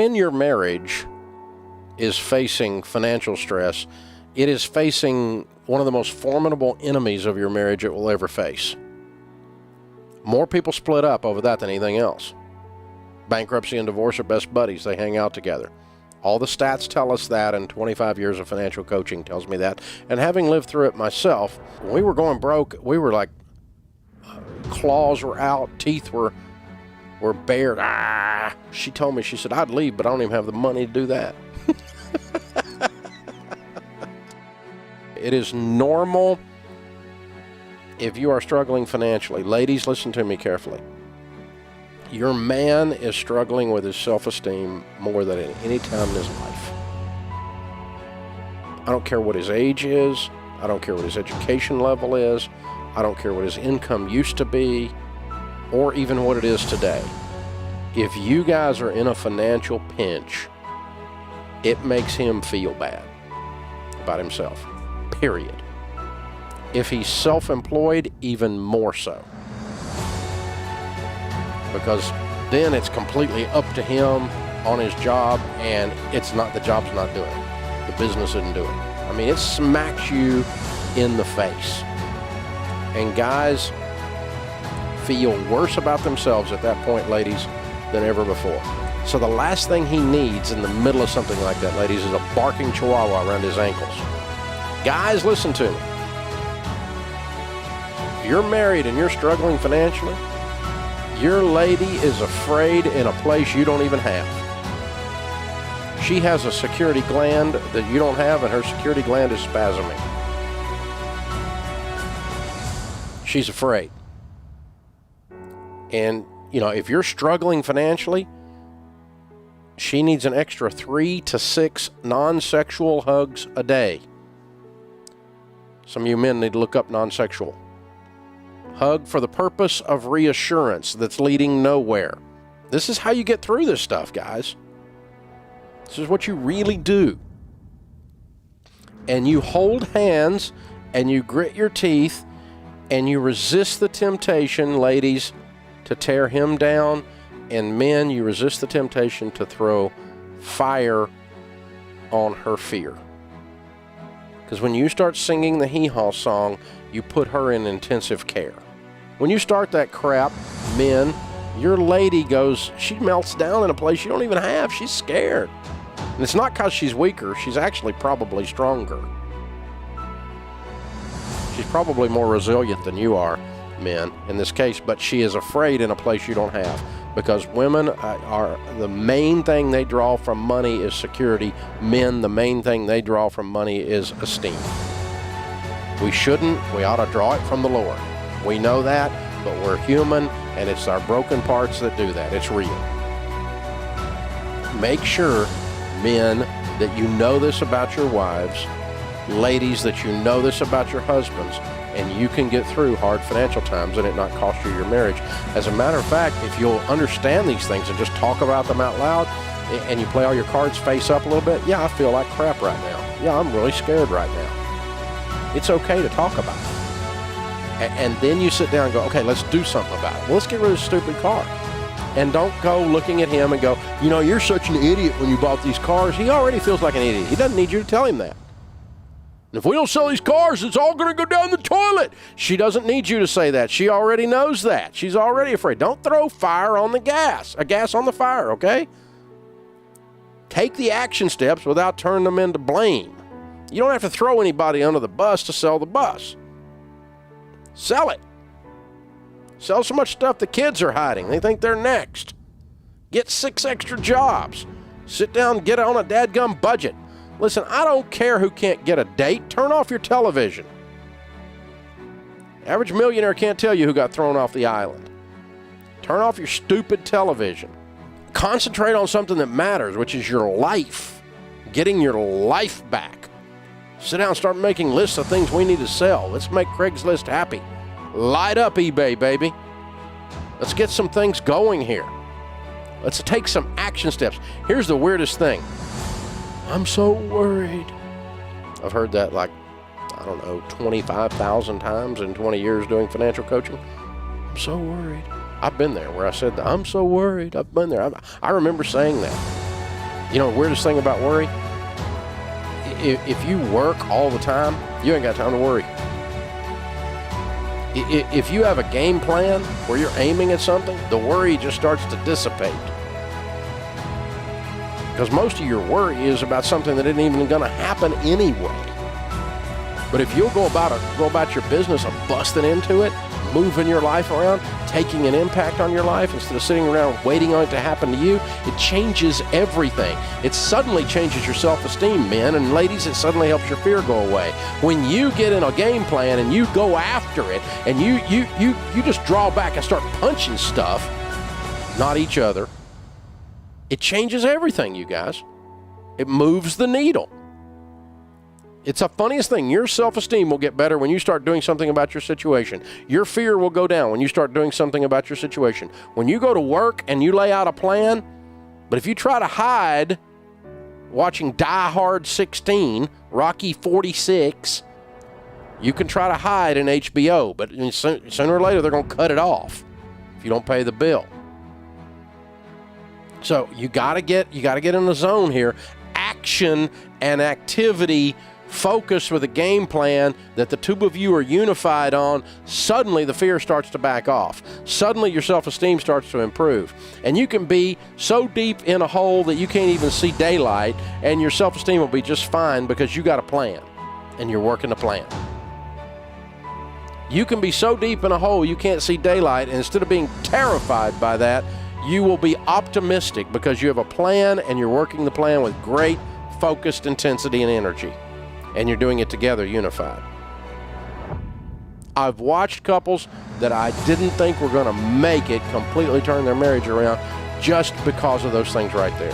when your marriage is facing financial stress, it is facing one of the most formidable enemies of your marriage it will ever face. More people split up over that than anything else. Bankruptcy and divorce are best buddies. They hang out together. All the stats tell us that, and 25 years of financial coaching tells me that. And having lived through it myself, when we were going broke, we were like, claws were out, teeth were bared. She told me, she said, I'd leave, but I don't even have the money to do that. It is normal if you are struggling financially. Ladies, listen to me carefully. Your man is struggling with his self-esteem more than at any time in his life. I don't care what his age is. I don't care what his education level is. I don't care what his income used to be, or even what it is today. If you guys are in a financial pinch, it makes him feel bad about himself, period. If he's self-employed, even more so. Because then it's completely up to him on his job, and the job's not doing it. The business isn't doing it. I mean, it smacks you in the face. And guys feel worse about themselves at that point, ladies, than ever before. So the last thing he needs in the middle of something like that, ladies, is a barking chihuahua around his ankles. Guys, listen to me. If you're married and you're struggling financially, your lady is afraid in a place you don't even have. She has a security gland that you don't have, and her security gland is spasming. She's afraid. And, if you're struggling financially, she needs an extra 3 to 6 non-sexual hugs a day. Some of you men need to look up non-sexual. Hug for the purpose of reassurance that's leading nowhere. This is how you get through this stuff, guys. This is what you really do. And you hold hands and you grit your teeth and you resist the temptation, ladies, to tear him down. And men, you resist the temptation to throw fire on her fear. Because when you start singing the hee-haw song, you put her in intensive care. When you start that crap, men, your lady she melts down in a place you don't even have. She's scared. And it's not because she's weaker. She's actually probably stronger. She's probably more resilient than you are, men, in this case, but she is afraid in a place you don't have. Because women are the main thing they draw from money is security. Men, the main thing they draw from money is esteem. We ought to draw it from the Lord. We know that, but we're human, and it's our broken parts that do that. It's real. Make sure, men, that you know this about your wives. Ladies, that you know this about your husbands, and you can get through hard financial times and it not cost you your marriage. As a matter of fact, if you'll understand these things and just talk about them out loud, and you play all your cards face up a little bit, I feel like crap right now. I'm really scared right now. It's okay to talk about it. And then you sit down and go, okay, let's do something about it. Well, let's get rid of this stupid car. And don't go looking at him and go, you're such an idiot when you bought these cars. He already feels like an idiot. He doesn't need you to tell him that. And if we don't sell these cars, it's all going to go down the toilet. She doesn't need you to say that. She already knows that. She's already afraid. Don't throw fire on the gas. A gas on the fire, okay? Take the action steps without turning them into blame. You don't have to throw anybody under the bus to sell the bus. Sell it. Sell so much stuff the kids are hiding. They think they're next. Get 6 extra jobs. Sit down and get on a dadgum budget. Listen, I don't care who can't get a date. Turn off your television. Average millionaire can't tell you who got thrown off the island. Turn off your stupid television. Concentrate on something that matters, which is your life. Getting your life back. Sit down and start making lists of things we need to sell. Let's make Craigslist happy. Light up eBay, baby. Let's get some things going here. Let's take some action steps. Here's the weirdest thing. I'm so worried. I've heard that 25,000 times in 20 years doing financial coaching. I'm so worried. I've been there where I said that. I'm so worried. I've been there. I remember saying that. You know, the weirdest thing about worry? If you work all the time, you ain't got time to worry. If you have a game plan where you're aiming at something, the worry just starts to dissipate. Because most of your worry is about something that isn't even going to happen anyway. But if you'll go about your business of busting into it, moving your life around, taking an impact on your life instead of sitting around waiting on it to happen to you, it changes everything. It suddenly changes your self-esteem, men, and ladies, it suddenly helps your fear go away. When you get in a game plan and you go after it and you just draw back and start punching stuff, not each other, it changes everything, you guys. It moves the needle. It's the funniest thing. Your self-esteem will get better when you start doing something about your situation. Your fear will go down when you start doing something about your situation. When you go to work and you lay out a plan, but if you try to hide watching Die Hard 16, Rocky 46, you can try to hide in HBO, but sooner or later they're going to cut it off if you don't pay the bill. So you got to get in the zone here. Action and activity focus with a game plan that the two of you are unified on. Suddenly the fear starts to back off. Suddenly your self-esteem starts to improve. And you can be so deep in a hole that you can't even see daylight, and your self-esteem will be just fine because you got a plan and you're working the plan. You can be so deep in a hole you can't see daylight, and instead of being terrified by that, you will be optimistic because you have a plan and you're working the plan with great focused intensity and energy. And you're doing it together, unified. I've watched couples that I didn't think were going to make it completely turn their marriage around just because of those things right there.